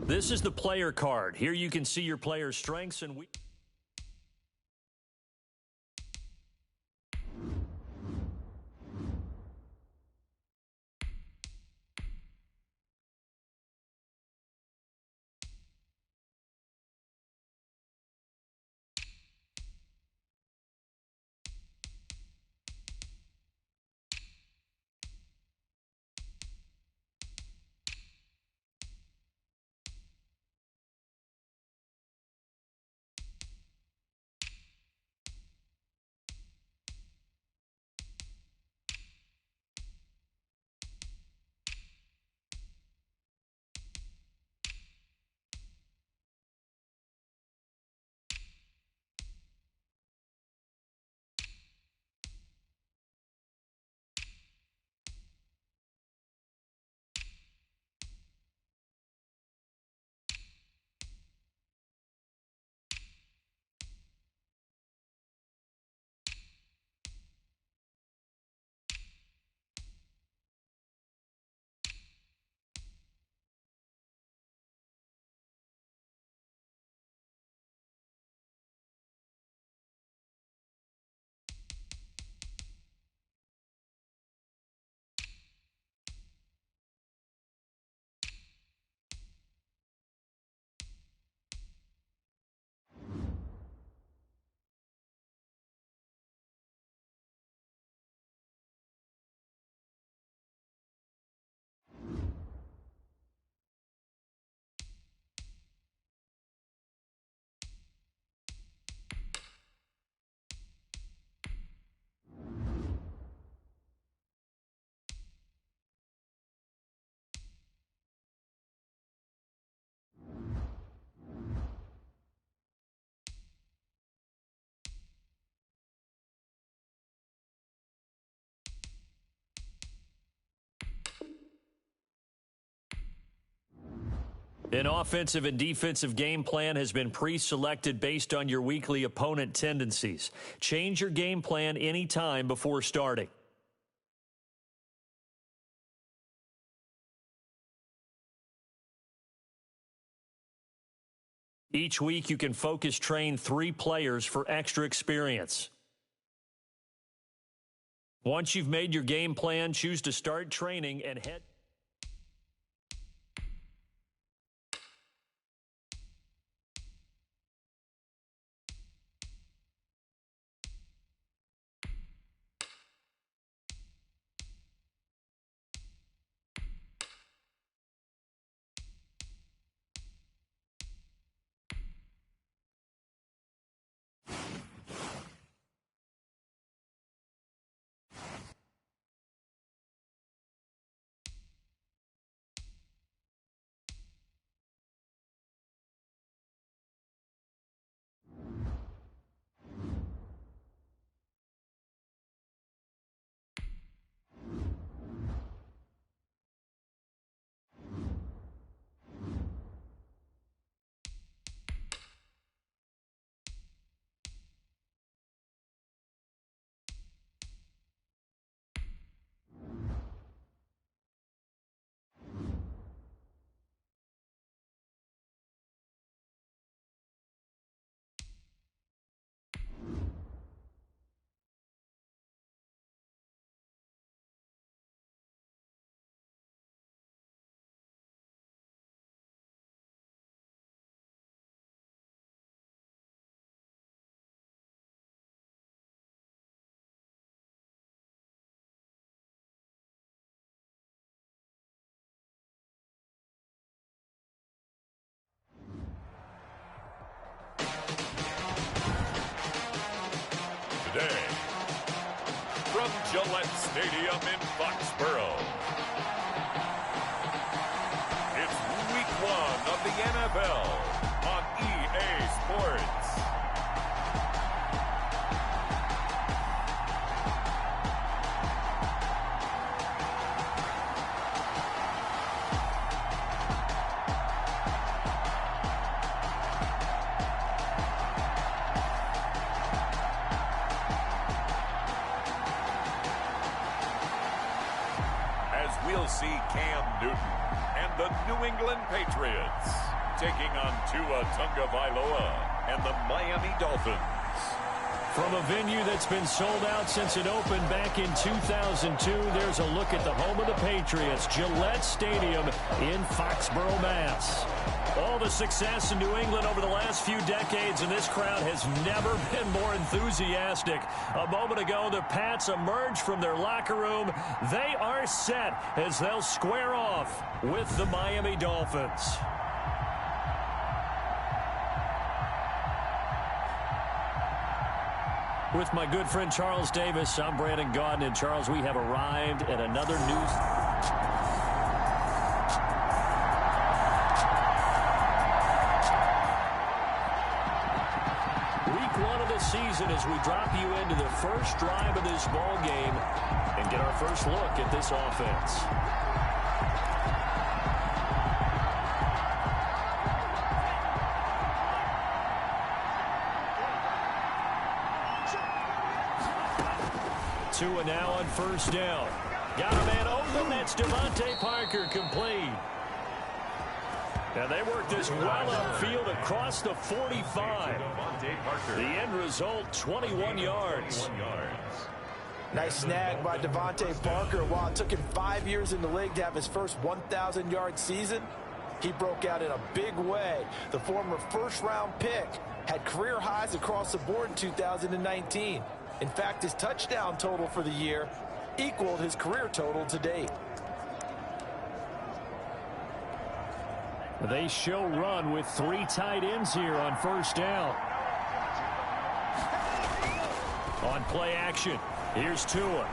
This is the player card. Here you can see your player's strengths and weaknesses. An offensive and defensive game plan has been pre-selected based on your weekly opponent tendencies. Change your game plan anytime before starting. Each week you can focus train 3 players for extra experience. Once you've made your game plan, choose to start training and head. Today, from Gillette Stadium in Foxborough, it's Week 1 of the NFL on EA Sports. We'll see Cam Newton and the New England Patriots taking on Tua Tagovailoa and the Miami Dolphins. From a venue that's been sold out since it opened back in 2002, there's a look at the home of the Patriots, Gillette Stadium in Foxborough, Mass. All the success in New England over the last few decades, and this crowd has never been more enthusiastic. A moment ago, the Pats emerged from their locker room. They are set as they'll square off with the Miami Dolphins. With my good friend Charles Davis, I'm Brandon Gaudin. And Charles, we have arrived at another news. Week 1 of the season as we drop you into the first drive of this ball game and get our first look at this offense. Tua now on first down. Got a man open. That's Devontae Parker complete. And they work this well upfield across the 45. The end result, 21 yards. Nice snag by Devontae Parker. While it took him 5 years in the league to have his first 1,000-yard season, he broke out in a big way. The former first-round pick had career highs across the board in 2019. In fact, his touchdown total for the year equaled his career total to date. They show run with 3 tight ends here on first down. On play action, here's Tua.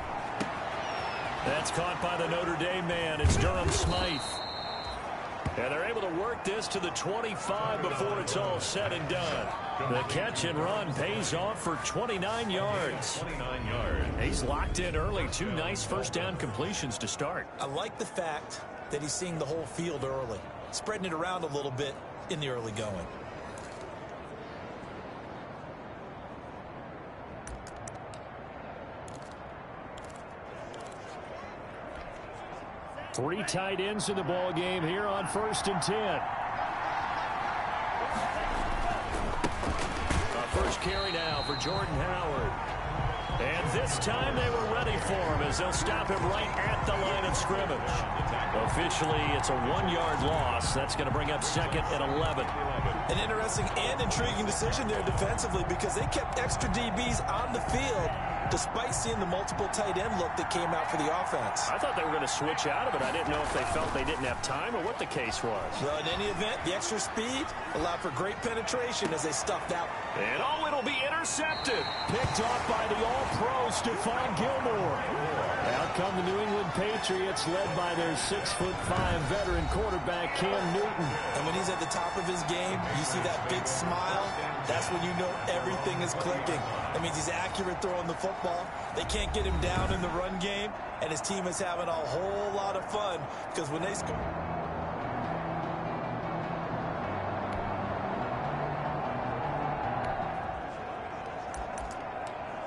That's caught by the Notre Dame man. It's Durham Smythe. And they're able to work this to the 25 before it's all said and done. The catch and run pays off for 29 yards. He's locked in early. 2 nice first down completions to start. I like the fact that he's seeing the whole field early, spreading it around a little bit in the early going. Three tight ends in the ball game here on 1st and 10. First carry now for Jordan Howard. And this time they were ready for him as they'll stop him right at the line of scrimmage. Officially, it's a 1-yard loss. That's going to bring up 2nd and 11. An interesting and intriguing decision there defensively because they kept extra DBs on the field despite seeing the multiple tight end look that came out for the offense. I thought they were going to switch out of it. I didn't know if they felt they didn't have time or what the case was. Well, in any event, the extra speed allowed for great penetration as they stuffed out. And it'll be intercepted. Picked off by the all-pro Stephon Gilmore. Out come the New England Patriots led by their 6'5" veteran quarterback Cam Newton. And when he's at the top of his game, you see that big smile. That's when you know everything is clicking. That means he's accurate throwing the football. They can't get him down in the run game, and his team is having a whole lot of fun because when they score.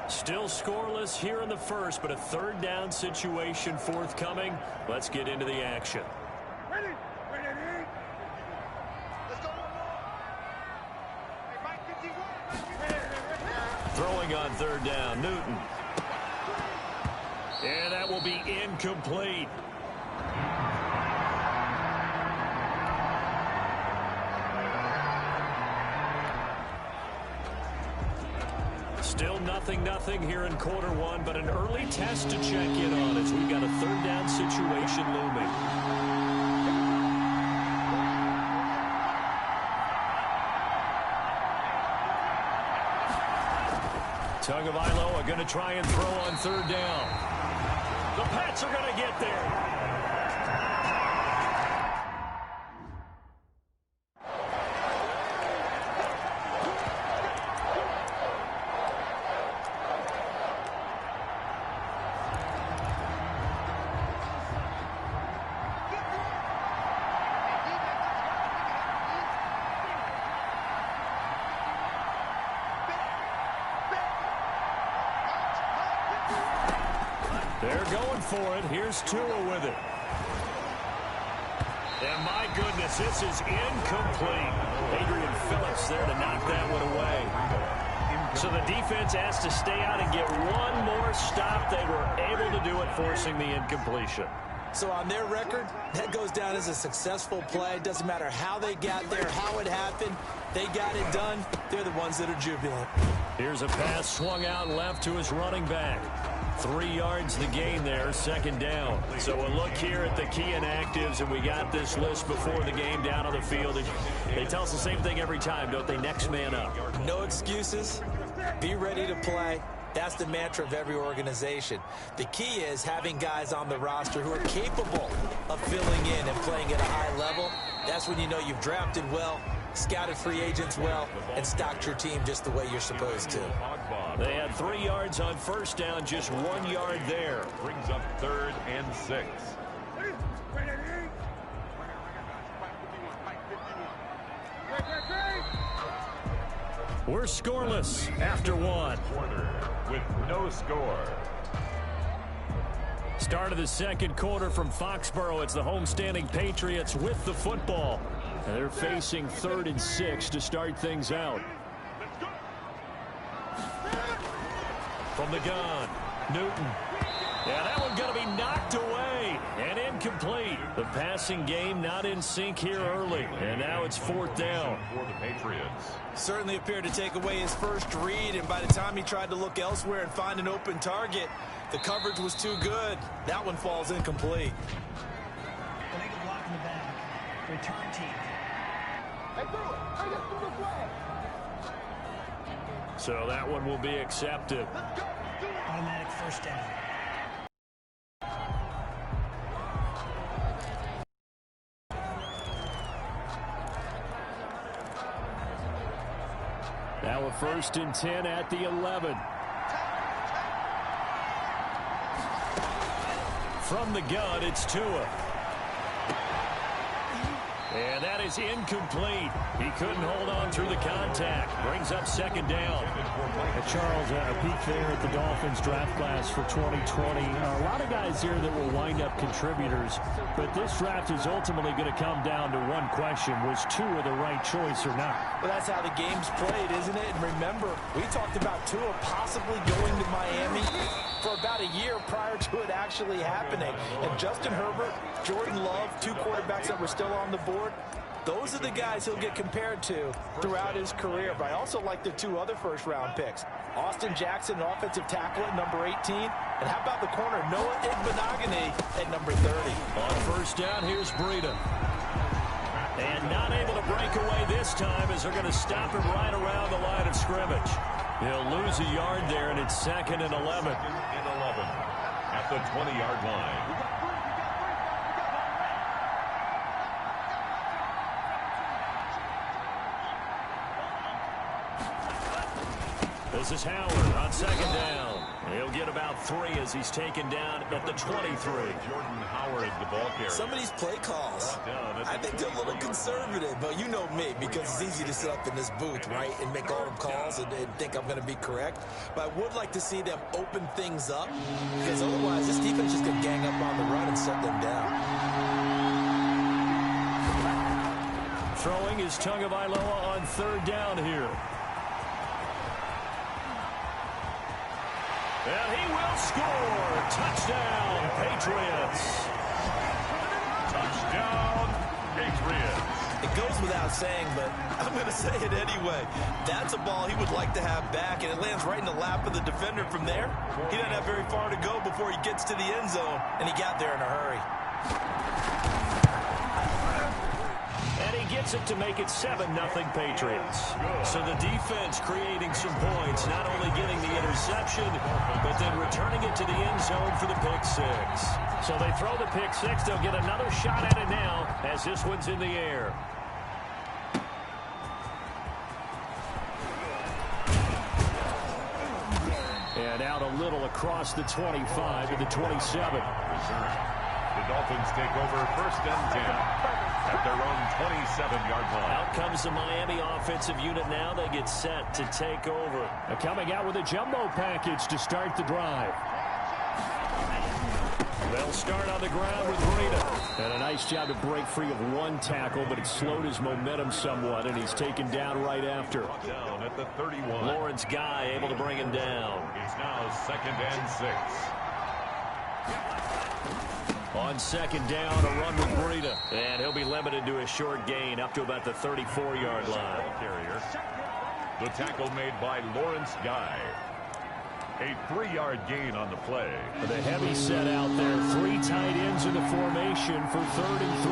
Still scoreless here in the first, but a 3rd down situation forthcoming. Let's get into the action. Ready? Let's go. Throwing on 3rd down, Newton. And that will be incomplete. Still nothing here in quarter 1, but an early test to check in on as we've got a 3rd down situation looming. Tagovailoa going to try and throw on 3rd down. The Pats are going to get there. They're going for it. Here's Tua with it. And my goodness, this is incomplete. Adrian Phillips there to knock that one away. So the defense has to stay out and get one more stop. They were able to do it, forcing the incompletion. So on their record, that goes down as a successful play. Doesn't matter how they got there, how it happened. They got it done. They're the ones that are jubilant. Here's a pass swung out left to his running back. 3 yards the gain there, second down. So a look here at the key inactives, and we got this list before the game down on the field. They tell us the same thing every time, don't they? Next man up. No excuses. Be ready to play. That's the mantra of every organization. The key is having guys on the roster who are capable of filling in and playing at a high level. That's when you know you've drafted well, scouted free agents well, and stocked your team just the way you're supposed to. They had 3 yards on first down, just 1 yard there. Brings up 3rd and 6. We're scoreless after 1. Quarter with no score. Start of the second quarter from Foxborough. It's the homestanding Patriots with the football. And they're facing 3rd and 6 to start things out. From the gun, Newton. Yeah, that one's going to be knocked away and incomplete. The passing game not in sync here early, and now it's 4th down. For the Patriots. Certainly appeared to take away his first read, and by the time he tried to look elsewhere and find an open target, the coverage was too good. That one falls incomplete. Illegal block in the back. Return team. So that one will be accepted. Automatic first down. Now a 1st and 10 at the 11. From the gun, it's Tua. And that is incomplete. He couldn't hold on through the contact. Brings up 2nd down. Charles, a peek there at the Dolphins draft class for 2020. A lot of guys here that will wind up contributors, but this draft is ultimately going to come down to one question: was Tua the right choice or not? Well, that's how the game's played, isn't it? And remember, we talked about Tua possibly going to Miami for about a year prior to it actually happening. And Justin Herbert, Jordan Love, 2 quarterbacks that were still on the board, those are the guys he'll get compared to throughout his career. But I also like the 2 other first-round picks. Austin Jackson, offensive tackle at number 18. And how about the corner, Noah Igbenogany at number 30. On first down, here's Breida. And not able to break away this time as they're going to stop him right around the line of scrimmage. He'll lose a yard there, and it's 2nd and 11. 2nd and 11 at the 20-yard line. This is Howard on 2nd down. He'll get about 3 as he's taken down at the 23. Jordan Howard, the ball carrier. Some of these play calls, I think they're a little conservative, but you know me, because it's easy to sit up in this booth, right, and make all them calls and think I'm going to be correct. But I would like to see them open things up, because otherwise this defense is going to gang up on the run and shut them down. Throwing is Tagovailoa on 3rd down here. And he will score. Touchdown, Patriots. Touchdown, Patriots. It goes without saying, but I'm going to say it anyway. That's a ball he would like to have back, and it lands right in the lap of the defender from there. He doesn't have very far to go before he gets to the end zone, and he got there in a hurry. And he gets it to make it 7-0 Patriots. So the defense creating some points, not only getting the interception, but then returning it to the end zone for the pick 6. So they throw the pick 6. They'll get another shot at it now as this one's in the air. And out a little across the 25 to the 27. The Dolphins take over 1st and 10. At their own 27-yard line. Out comes the Miami offensive unit now. They get set to take over. Coming out with a jumbo package to start the drive. They'll start on the ground with Breida. And a nice job to break free of one tackle, but it slowed his momentum somewhat, and he's taken down right after. Down at the 31. Lawrence Guy able to bring him down. It's now 2nd and 6. On 2nd down, a run with Breida. And he'll be limited to a short gain up to about the 34-yard line. Carrier. The tackle made by Lawrence Guy. A 3-yard gain on the play. The heavy set out there. 3 tight ends in the formation for 3rd and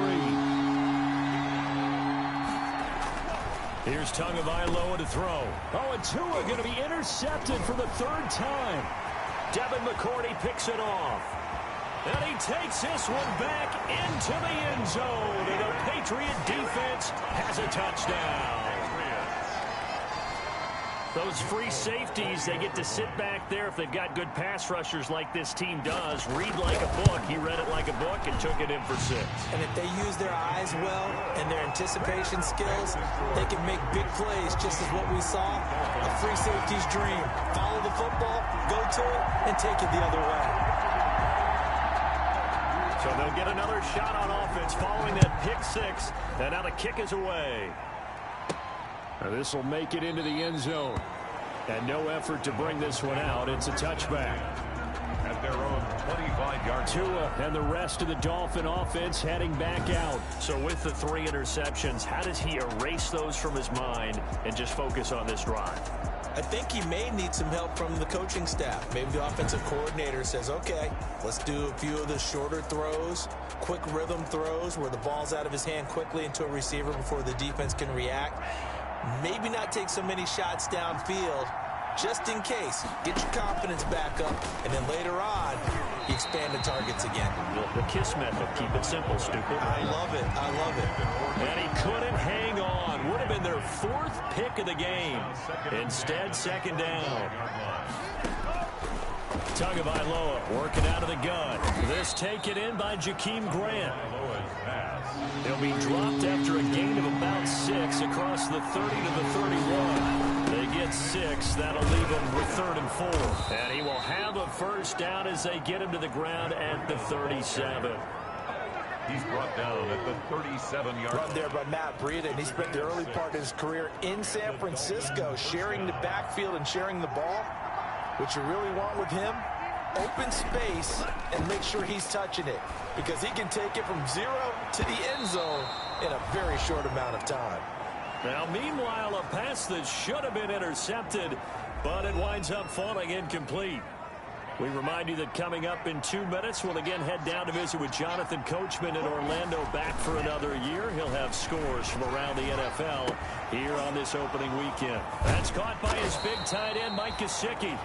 3. Here's Tagovailoa to throw. Oh, and Tua going to be intercepted for the 3rd time. Devin McCourty picks it off. And he takes this one back into the end zone. And the Patriot defense has a touchdown. Those free safeties, they get to sit back there if they've got good pass rushers like this team does. Read like a book. He read it like a book and took it in for 6. And if they use their eyes well and their anticipation skills, they can make big plays, just as what we saw. A free safety's dream. Follow the football, go to it, and take it the other way. So they'll get another shot on offense following that pick 6. And now the kick is away. Now this will make it into the end zone. And no effort to bring this one out. It's a touchback. At their own 25-yard. Tua and the rest of the Dolphin offense heading back out. So with the 3 interceptions, how does he erase those from his mind and just focus on this drive? I think he may need some help from the coaching staff. Maybe the offensive coordinator says, okay, let's do a few of the shorter throws, quick rhythm throws where the ball's out of his hand quickly into a receiver before the defense can react. Maybe not take so many shots downfield, just in case. Get your confidence back up, and then later on, you expand the targets again. The KISS method. Keep it simple, stupid. I love it. I love it. And he couldn't hang on. Would have been their 4th pick of the game. Instead, 2nd down. Tagovailoa working out of the gun. This taken in by Jakeem Grant. They'll be dropped after a gain of about 6 across the 30 to the 31. They get 6. That'll leave them with 3rd and 4. And he will have a first down as they get him to the ground at the 37. He's brought down at the 37-yard line. Run there by Matt Breida, and he spent the early part of his career in San Francisco sharing the backfield and sharing the ball. What you really want with him, open space and make sure he's touching it, because he can take it from 0 to the end zone in a very short amount of time. Now, meanwhile, a pass that should have been intercepted, but it winds up falling incomplete. We remind you that coming up in 2 minutes, we'll again head down to visit with Jonathan Coachman in Orlando, back for another year. He'll have scores from around the NFL here on this opening weekend. That's caught by his big tight end, Mike Gesicki.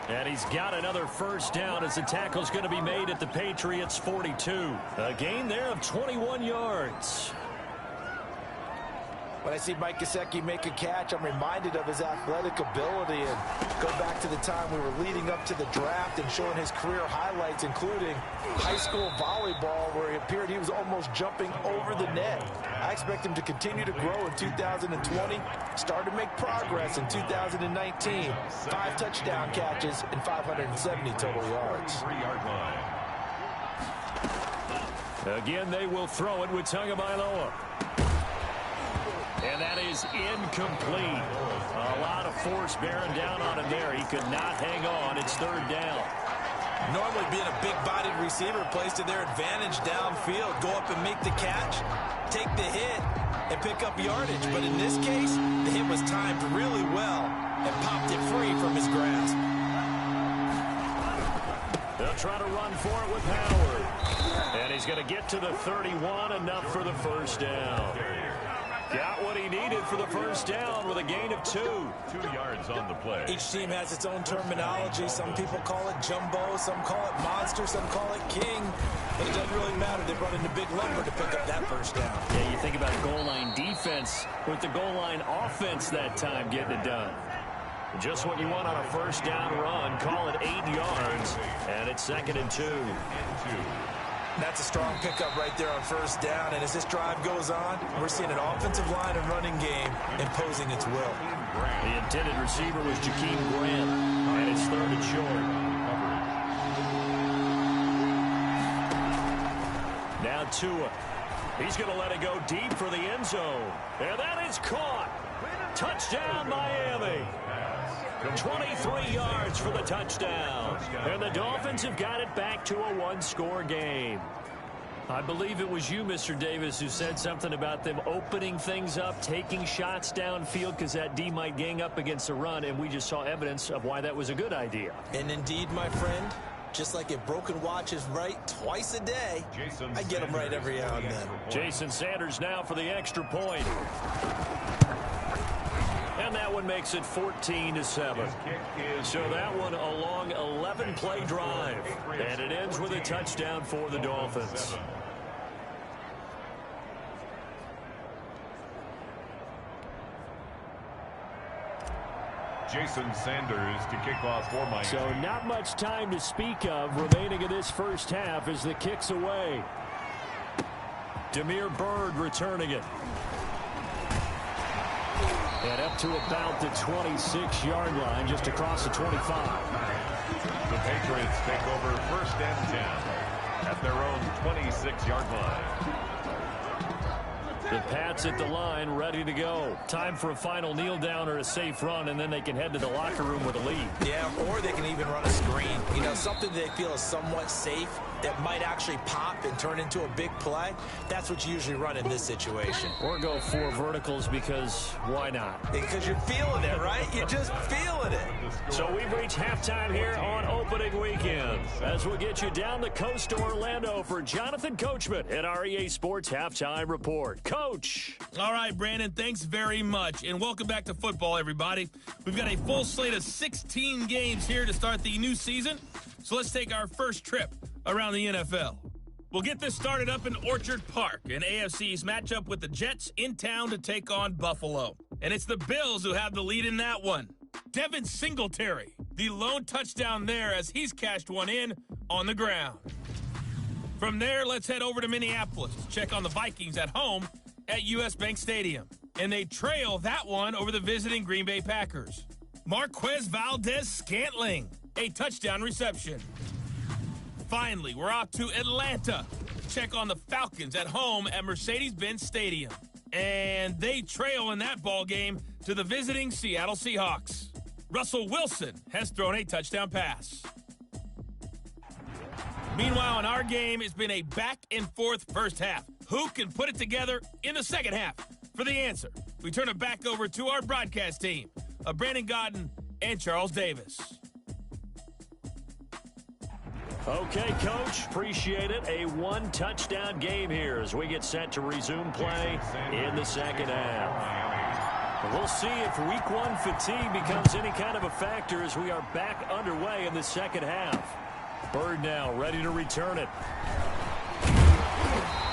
And he's got another first down as the tackle's going to be made at the Patriots' 42. A gain there of 21 yards. When I see Mike Gesicki make a catch, I'm reminded of his athletic ability, and go back to the time we were leading up to the draft and showing his career highlights, including high school volleyball, where it appeared he was almost jumping over the net. I expect him to continue to grow in 2020, start to make progress in 2019. 5 touchdown catches and 570 total yards. 3-yard line. Again, they will throw it with Tagovailoa. And that is incomplete. A lot of force bearing down on him there. He could not hang on. It's 3rd down. Normally being a big-bodied receiver plays to their advantage downfield. Go up and make the catch, take the hit, and pick up yardage. But in this case, the hit was timed really well and popped it free from his grasp. They'll try to run for it with Howard. And he's going to get to the 31, enough for the first down. Got what he needed for the first down with a gain of 2. 2 yards on the play. Each team has its own terminology. Some people call it jumbo, some call it monster, some call it king. But it doesn't really matter. They run into big lumber to pick up that first down. Yeah, you think about goal line defense with the goal line offense that time getting it done. Just what you want on a first down run. Call it 8 yards, and it's 2nd and 2. That's a strong pickup right there on first down. And as this drive goes on, we're seeing an offensive line and running game imposing its will. The intended receiver was Jakeem Grant, and it's 3rd and short. now Tua. He's going to let it go deep for the end zone. And that is caught. Touchdown, Miami. 23 yards for the touchdown. And the Dolphins have got it back to a one-score game. I believe it was you, Mr. Davis, who said something about them opening things up, taking shots downfield because that D might gang up against the run, and we just saw evidence of why that was a good idea. And indeed, my friend, just like a broken watch is right twice a day, I get them right every now and then. Jason Sanders now for the extra point. And that one makes it 14-7. So that one a long 11-play drive. And it ends with a touchdown for the Dolphins. Jason Sanders to kick off for Miami. So not much time to speak of remaining in this first half as the kick's away. Demir Bird returning it. And up to about the 26-yard line, just across the 25. The Patriots take over first and 10 at their own 26-yard line. The Pats at the line, ready to go. Time for a final kneel down or a safe run, and then they can head to the locker room with a lead. Yeah, or they can even run a screen. You know, something they feel is somewhat safe that might actually pop and turn into a big play. That's what you usually run in this situation. Or go 4 verticals because why not? Because you're feeling it, right? You're just feeling it. So we've reached halftime here on opening weekend. As we'll get you down the coast to Orlando for Jonathan Coachman at our EA Sports Halftime Report. Coach. All right, Brandon, thanks very much. And welcome back to football, everybody. We've got a full slate of 16 games here to start the new season. So let's take our first trip around the NFL. We'll get this started up in Orchard Park, an AFC's matchup with the Jets in town to take on Buffalo. And it's the Bills who have the lead in that one. Devin Singletary, the lone touchdown there as he's cashed one in on the ground. From there, let's head over to Minneapolis to check on the Vikings at home at US Bank Stadium. And they trail that one over the visiting Green Bay Packers. Marquez Valdez-Scantling, a touchdown reception. Finally, we're off to Atlanta to check on the Falcons at home at Mercedes-Benz Stadium. And they trail in that ball game to the visiting Seattle Seahawks. Russell Wilson has thrown a touchdown pass. Meanwhile, in our game, it's been a back-and-forth first half. Who can put it together in the second half? For the answer, we turn it back over to our broadcast team of Brandon Godden and Charles Davis. Okay, Coach, appreciate it. A one-touchdown game here as we get set to resume play in the second half. We'll see if week one fatigue becomes any kind of a factor as we are back underway in the second half. Bird now ready to return it.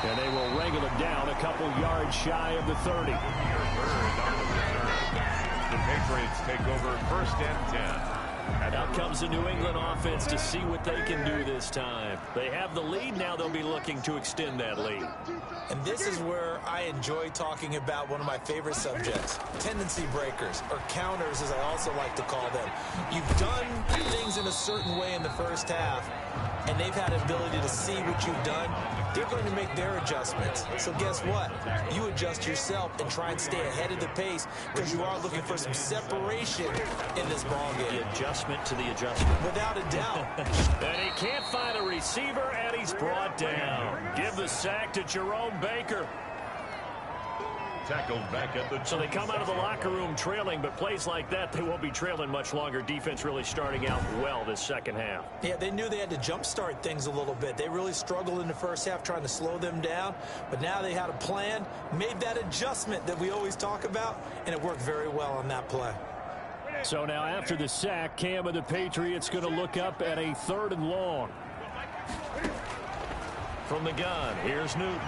And they will wrangle it down a couple yards shy of the 30. The Patriots take over first and 10. Out comes the New England offense to see what they can do this time. They have the lead. Now they'll be looking to extend that lead. And this is where I enjoy talking about one of my favorite subjects, tendency breakers, or counters as I also like to call them. You've done things in a certain way in the first half, and they've had an ability to see what you've done. They're going to make their adjustments. So guess what? You adjust yourself and try and stay ahead of the pace because you are looking for some separation in this ballgame. The adjustment to the adjustment. Without a doubt. And he can't find a receiver, and he's brought down. Give the sack to Jerome Baker. Tackled back at the So they come out of the locker room trailing, but plays like that, they won't be trailing much longer. Defense really starting out well this second half. Yeah, they knew they had to jumpstart things a little bit. They really struggled in the first half trying to slow them down, but now they had a plan, made that adjustment that we always talk about, and it worked very well on that play. So now after the sack, Cam of the Patriots going to look up at a 3rd and long. From the gun, here's Newton.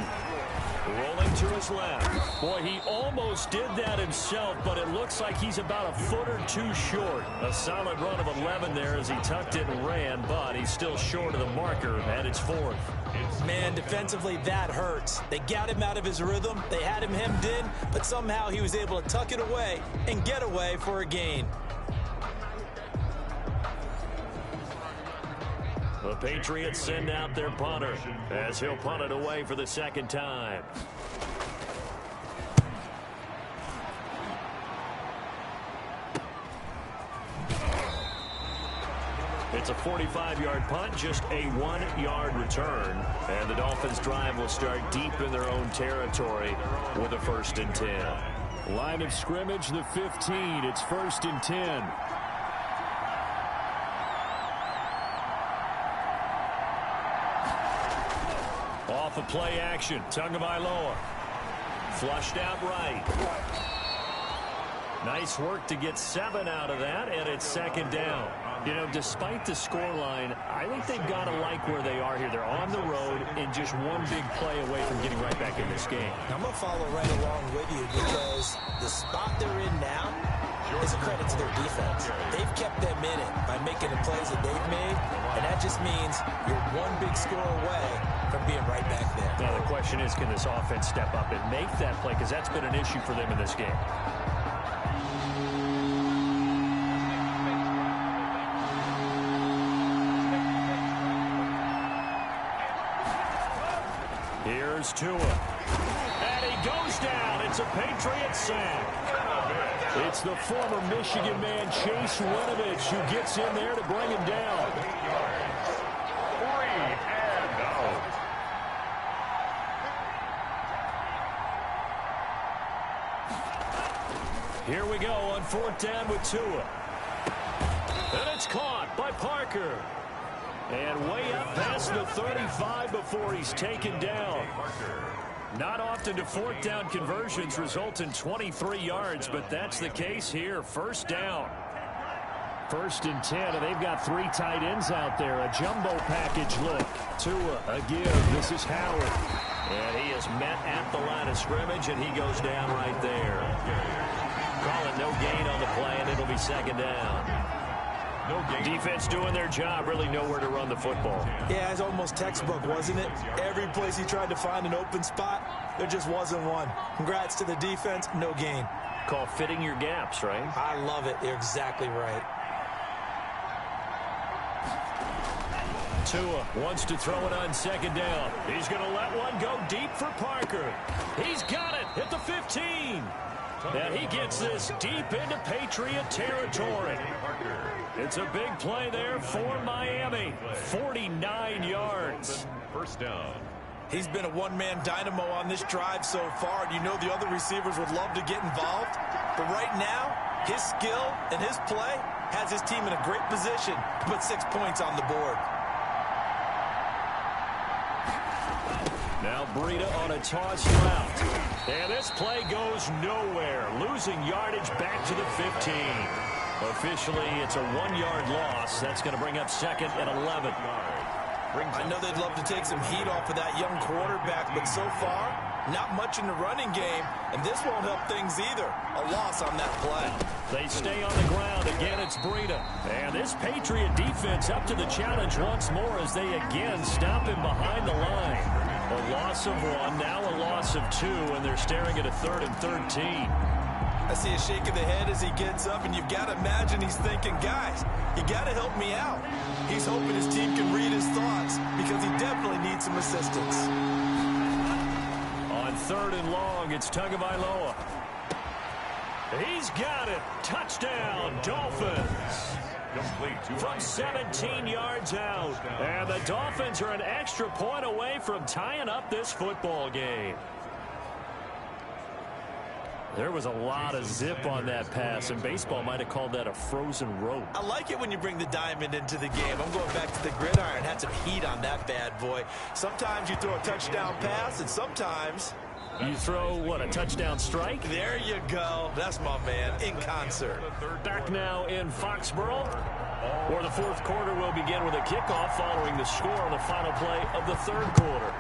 Rolling to his left. Boy, he almost did that himself, but it looks like he's about a foot or two short. A solid run of 11 there as he tucked it and ran, but he's still short of the marker, and it's 4th. Man, defensively, that hurts. They got him out of his rhythm. They had him hemmed in, but somehow he was able to tuck it away and get away for a gain. The Patriots send out their punter as he'll punt it away for the second time. It's a 45-yard punt, just a 1-yard return. And the Dolphins drive will start deep in their own territory with a 1st and 10. Line of scrimmage, the 15. It's 1st and 10. Off of play action, Tagovailoa. Flushed out right. Nice work to get 7 out of that, and it's 2nd down. You know, despite the scoreline, I think they've got to like where they are here. They're on the road and just one big play away from getting right back in this game. I'm going to follow right along with you because the spot they're in now is a credit to their defense. They've kept them in it by making the plays that they've made, and that just means you're one big score away from being right back there. Now, the question is, can this offense step up and make that play? Because that's been an issue for them in this game. Here's Tua. And he goes down. It's a Patriot sack. It's the former Michigan man, Chase Winovich, who gets in there to bring him down. 3 and out. Here we go on 4th down with Tua. And it's caught by Parker. And way up past the 35 before he's taken down. Not often do 4th down conversions result in 23 yards, but that's the case here. 1st down. 1st and 10, and they've got 3 tight ends out there. A jumbo package look. Tua, a give. This is Howard. And he is met at the line of scrimmage, and he goes down right there. Call it no gain on the play, and it'll be 2nd down. No gain. Defense doing their job, really nowhere to run the football. Yeah, it's almost textbook, wasn't it? Every place he tried to find an open spot, there just wasn't one. Congrats to the defense, no gain. Call fitting your gaps, right? I love it. You're exactly right. Tua wants to throw it on 2nd down. He's going to let one go deep for Parker. He's got it at the 15. And he gets this deep into Patriot territory. It's a big play there for Miami. 49 yards. 1st down. He's been a one-man dynamo on this drive so far, and you know the other receivers would love to get involved. But right now, his skill and his play has his team in a great position to put 6 points on the board. Now Breida on a toss route. And this play goes nowhere. Losing yardage back to the 15. Officially, it's a 1-yard loss. That's going to bring up 2nd and 11. I know they'd love to take some heat off of that young quarterback, but so far, not much in the running game, and this won't help things either. A loss on that play. They stay on the ground. Again, it's Breida. And this Patriot defense up to the challenge once more as they again stop him behind the line. A loss of 1, now a loss of 2, and they're staring at a 3rd and 13. I see a shake of the head as he gets up, and you've got to imagine he's thinking, guys, you got to help me out. He's hoping his team can read his thoughts because he definitely needs some assistance. On 3rd and long, it's Tagovailoa. He's got it. Touchdown, Dolphins. From 17 yards out. And the Dolphins are an extra point away from tying up this football game. There was a lot of zip on that pass, and baseball might have called that a frozen rope. I like it when you bring the diamond into the game. I'm going back to the gridiron. Had some heat on that bad boy. Sometimes you throw a touchdown pass, and sometimes you throw, what, a touchdown strike? There you go. That's my man, in concert. Back now in Foxborough, where the 4th quarter will begin with a kickoff following the score on the final play of the 3rd quarter.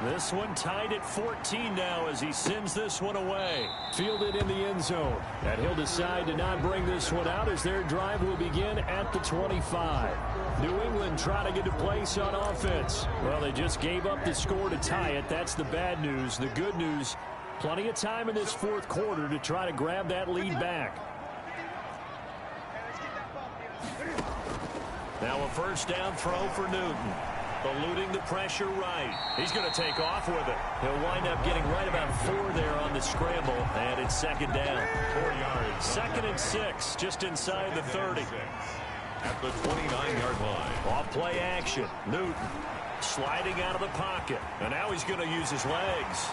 This one tied at 14 now as he sends this one away. Fielded in the end zone. And he'll decide to not bring this one out as their drive will begin at the 25. New England trying to get a place on offense. Well, they just gave up the score to tie it. That's the bad news. The good news, plenty of time in this 4th quarter to try to grab that lead back. Now a first down throw for Newton. Eluding the pressure right. He's going to take off with it. He'll wind up getting right about 4 there on the scramble, and it's second down. 4 yards. 2nd and 6, just inside the 30. At the 29-yard line. Off play action. Newton sliding out of the pocket, and now he's going to use his legs.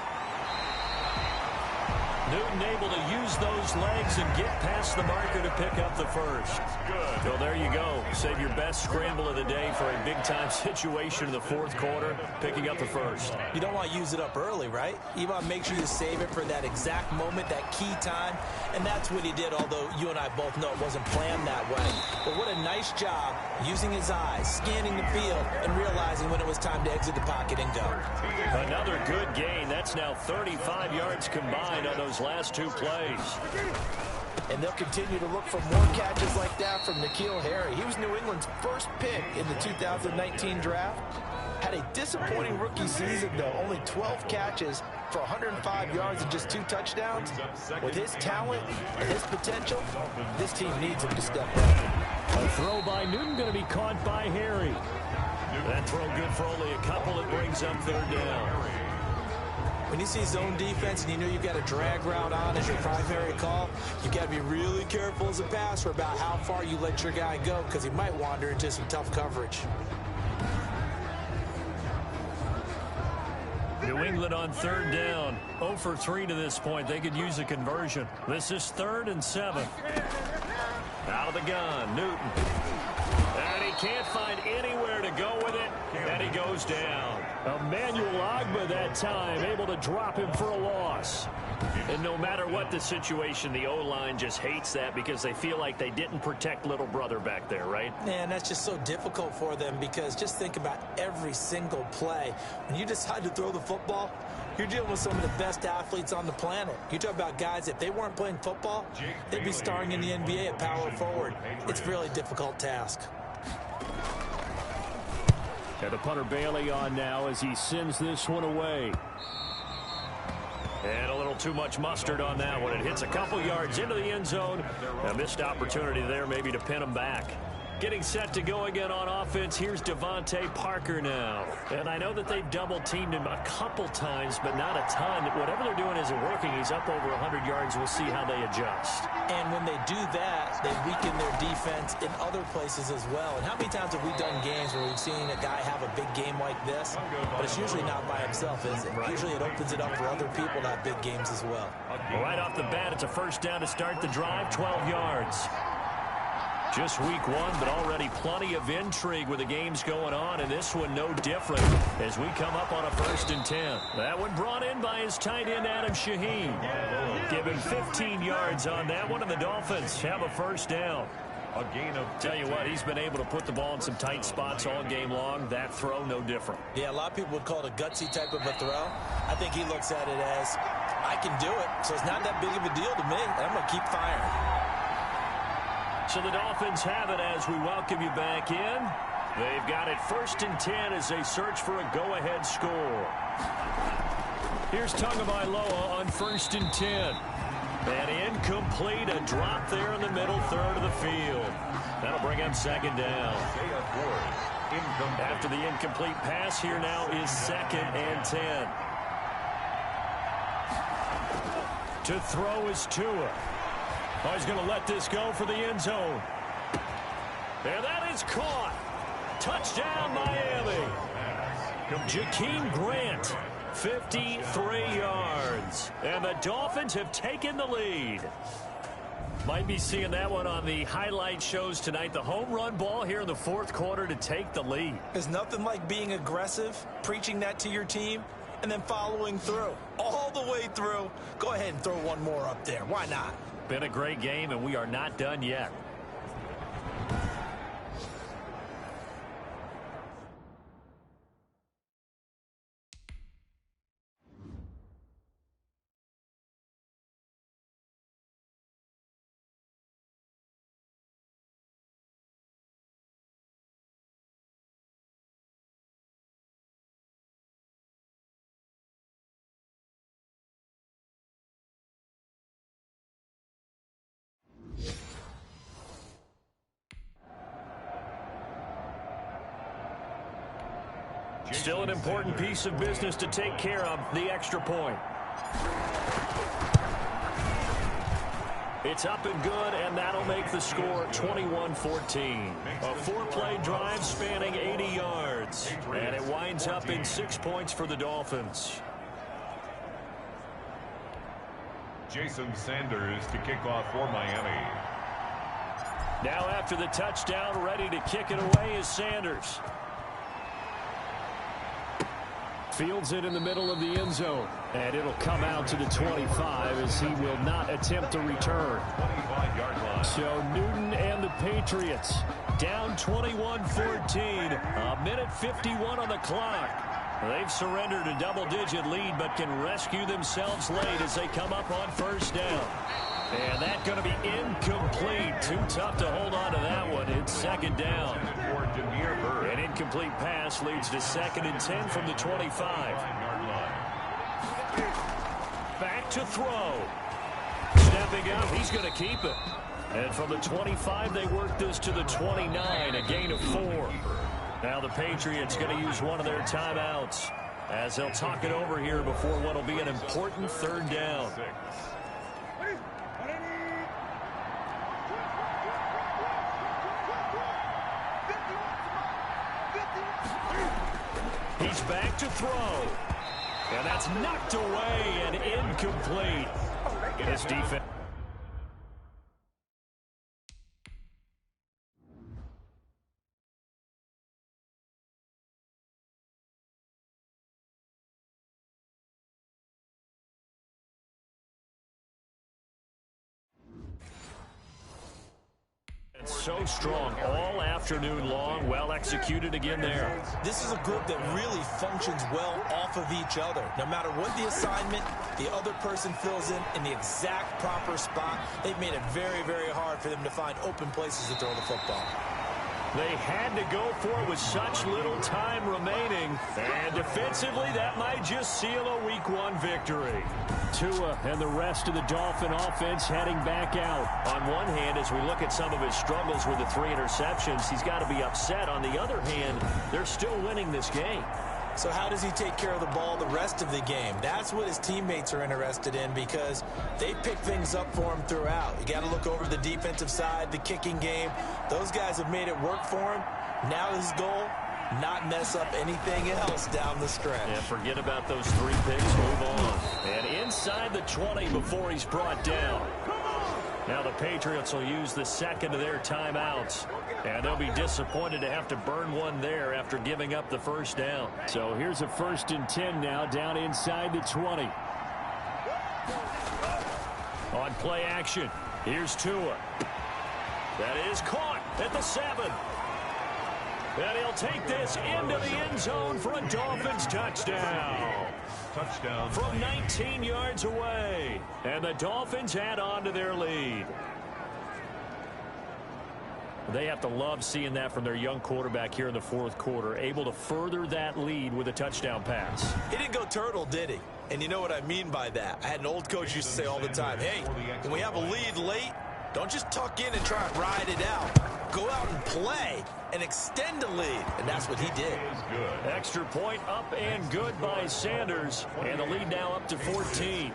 Newton able to use those legs and get past the marker to pick up the first. Good. So there you go. Save your best scramble of the day for a big-time situation in the 4th quarter, picking up the first. You don't want to use it up early, right? You want to make sure you save it for that exact moment, that key time, and that's what he did, although you and I both know it wasn't planned that way. But what a nice job using his eyes, scanning the field, and realizing when it was time to exit the pocket and go. Another good gain. That's now 35 yards combined on those last 2 plays. And they'll continue to look for more catches like that from Keel. He was New England's first pick in the 2019 draft. Had a disappointing rookie season, though. Only 12 catches for 105 yards and just 2 touchdowns. With his talent and his potential, this team needs him to step up. A throw by Newton going to be caught by Harry. That throw good for only a couple. It brings up 3rd down. When you see zone defense and you know you've got a drag route on as your primary call, you've got to be really careful as a passer about how far you let your guy go, because he might wander into some tough coverage. New England on 3rd down. 0 for 3 to this point. They could use a conversion. This is 3rd and 7. Out of the gun, Newton. And he can't find anywhere to go with it. And he goes down. Emmanuel Ogbah that time, able to drop him for a loss. And no matter what the situation, the O-line just hates that because they feel like they didn't protect little brother back there, right? Man, that's just so difficult for them, because just think about every single play. When you decide to throw the football, you're dealing with some of the best athletes on the planet. You talk about guys, if they weren't playing football, they'd be starring in the NBA at power forward. It's a really difficult task. And the punter Bailey on now as he sends this one away. And a little too much mustard on that one. It hits a couple yards into the end zone. A missed opportunity there maybe to pin him back. Getting set to go again on offense. Here's Devontae Parker now. And I know that they've double-teamed him a couple times, but not a ton. Whatever they're doing isn't working. He's up over 100 yards. We'll see how they adjust. And when they do that, they weaken their defense in other places as well. And how many times have we done games where we've seen a guy have a big game like this? But it's usually not by himself, is it? Usually it opens it up for other people to have big games as well. Right off the bat, it's a first down to start the drive, 12 yards. Just week 1, but already plenty of intrigue with the games going on, and this one no different as we come up on a 1st and 10. That one brought in by his tight end, Adam Shaheen. Give him 15 yards on that one, and the Dolphins have a first down. A gain of 15. Tell you what, he's been able to put the ball in some tight spots all game long. That throw, no different. Yeah, a lot of people would call it a gutsy type of a throw. I think he looks at it as, I can do it, so it's not that big of a deal to me. I'm going to keep firing. So the Dolphins have it as we welcome you back in. They've got it 1st and 10 as they search for a go-ahead score. Here's Tagovailoa on 1st and 10. And incomplete, a drop there in the middle 3rd of the field. That'll bring up 2nd down. After the incomplete pass, here now is 2nd and 10. To throw is Tua. Oh, he's going to let this go for the end zone. And that is caught. Touchdown, Miami. Jakeem Grant, 53 yards. And the Dolphins have taken the lead. Might be seeing that one on the highlight shows tonight. The home run ball here in the 4th quarter to take the lead. There's nothing like being aggressive, preaching that to your team, and then following through. All the way through. Go ahead and throw one more up there. Why not? Been a great game, and we are not done yet. Still an important piece of business to take care of, the extra point. It's up and good, and that'll make the score 21-14. A four-play drive spanning 80 yards, and it winds up in 6 points for the Dolphins. Jason Sanders to kick off for Miami. Now after the touchdown, ready to kick it away is Sanders. Fields it in the middle of the end zone. And it'll come out to the 25 as he will not attempt to return. 25-yard line. So Newton and the Patriots down 21-14. A minute 51 on the clock. They've surrendered a double-digit lead but can rescue themselves late as they come up on first down. And that's going to be incomplete. Too tough to hold on to that one. It's second down. An incomplete pass leads to 2nd and 10 from the 25. Back to throw. Stepping up, he's going to keep it. And from the 25, they work this to the 29, a gain of 4. Now the Patriots going to use one of their timeouts as they'll talk it over here before what will be an important third down. He's back to throw. And that's knocked away and incomplete. This defense. So strong all afternoon long. Well executed again there. This is a group that really functions well off of each other. No matter what the assignment, the other person fills in the exact proper spot. They've made it very, very hard for them to find open places to throw the football. They had to go for it with such little time remaining. And defensively, that might just seal a Week 1 victory. Tua and the rest of the Dolphin offense heading back out. On one hand, as we look at some of his struggles with the 3 interceptions, he's got to be upset. On the other hand, they're still winning this game. So how does he take care of the ball the rest of the game? That's what his teammates are interested in because they pick things up for him throughout. You got to look over the defensive side, the kicking game. Those guys have made it work for him. Now his goal, not mess up anything else down the stretch. Yeah, forget about those 3 picks, move on. And inside the 20 before he's brought down. Now the Patriots will use the second of their timeouts. And they'll be disappointed to have to burn one there after giving up the first down. So here's a 1st and 10 now down inside the 20. On play action, here's Tua. That is caught at the 7. And he'll take this into the end zone for a Dolphins touchdown. Touchdown from 19 yards away. And the Dolphins add on to their lead. They have to love seeing that from their young quarterback here in the 4th quarter, able to further that lead with a touchdown pass. He didn't go turtle, did he? And you know what I mean by that. I had an old coach used to say all the time, hey, when we have a lead late, don't just tuck in and try and ride it out. Go out and play and extend the lead. And that's what he did. Extra point up and good by Sanders. And the lead now up to 14.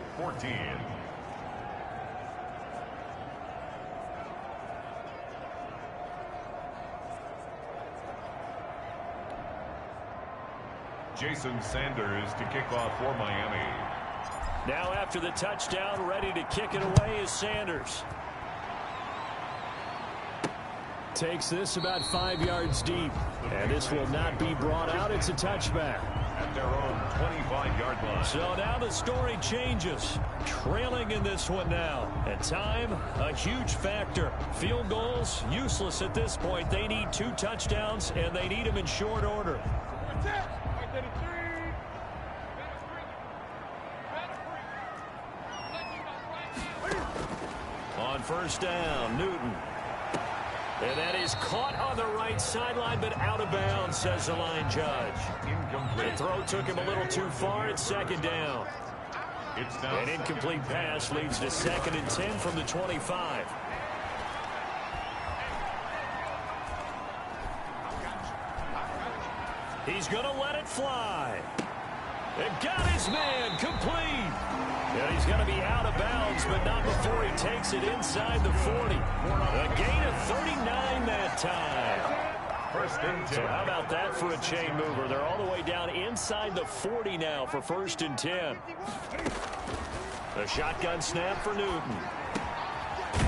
Jason Sanders to kick off for Miami. Now after the touchdown, ready to kick it away is Sanders. Takes this about 5 yards deep. And this will not be brought out. It's a touchback. At their own 25-yard line. So now the story changes. Trailing in this one now. And time, a huge factor. Field goals, useless at this point. They need 2 touchdowns, and they need them in short order. On first down, Newton. And that is caught on the right sideline, but out of bounds, says the line judge. Incomplete. The throw took him a little too far. It's second down. It's now An incomplete pass leads to 2nd and 10 from the 25. He's going to let it fly. And got his man complete. And he's going to be out of bounds, but not before he takes it inside the 40. A gain of 39 that time. First and 10. So how about that for a chain mover? They're all the way down inside the 40 now for 1st and 10. A shotgun snap for Newton.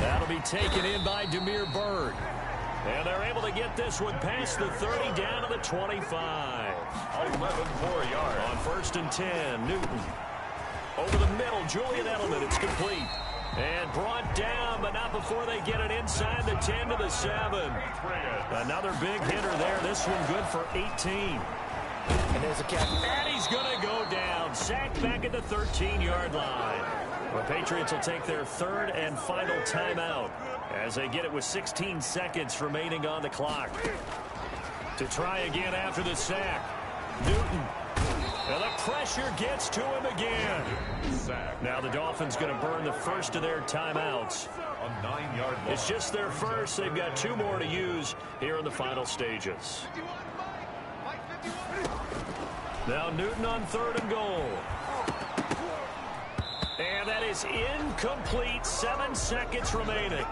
That'll be taken in by Damiere Byrd. And they're able to get this one past the 30 down to the 25. 11 more yards. On 1st and 10, Newton. Over the middle, Julian Edelman. It's complete. And brought down, but not before they get it inside the 10 to the 7. Another big hitter there. This one good for 18. And there's a catch. And he's going to go down. Sacked back at the 13-yard line. The Patriots will take their 3rd and final timeout as they get it with 16 seconds remaining on the clock. To try again after the sack. Newton. And the pressure gets to him again. Sack. Now the Dolphins going to burn the first of their timeouts. A 9-yard loss. It's just their first. They've got 2 more to use here in the final stages. Now Newton on 3rd and goal. And that is incomplete. 7 seconds remaining.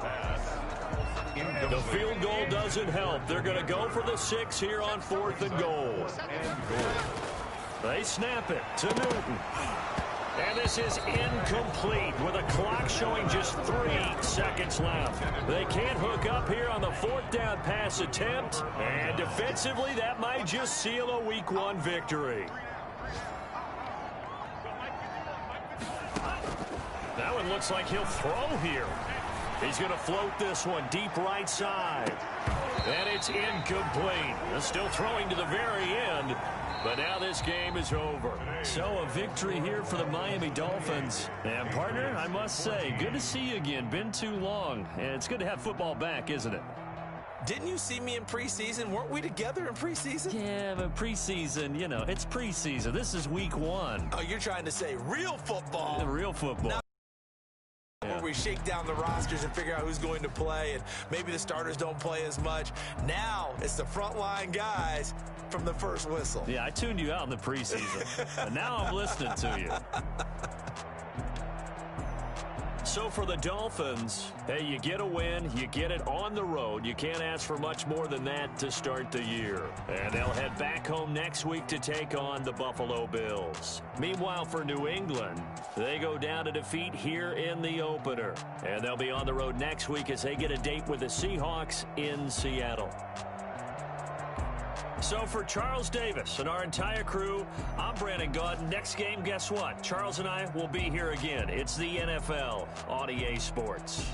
The field goal doesn't help. They're going to go for the 6 here on 4th and goal. They snap it to Newton. And this is incomplete with a clock showing just 3 seconds left. They can't hook up here on the 4th down pass attempt. And defensively, that might just seal a Week 1 victory. That one looks like he'll throw here. He's going to float this one deep right side. And it's incomplete. Still throwing to the very end. But now this game is over. So a victory here for the Miami Dolphins. And partner, I must say, good to see you again. Been too long. And it's good to have football back, isn't it? Didn't you see me in preseason? Weren't we together in preseason? Yeah, but preseason, you know, it's preseason. This is Week 1. Oh, you're trying to say real football. The real football. Where we shake down the rosters and figure out who's going to play, and maybe the starters don't play as much. Now it's the frontline guys from the first whistle. Yeah, I tuned you out in the preseason, but now I'm listening to you. So for the Dolphins, hey, you get a win, you get it on the road. You can't ask for much more than that to start the year. And they'll head back home next week to take on the Buffalo Bills. Meanwhile, for New England, they go down to defeat here in the opener. And they'll be on the road next week as they get a date with the Seahawks in Seattle. So for Charles Davis and our entire crew, I'm Brandon Gaudin. Next game, guess what? Charles and I will be here again. It's the NFL on EA Sports.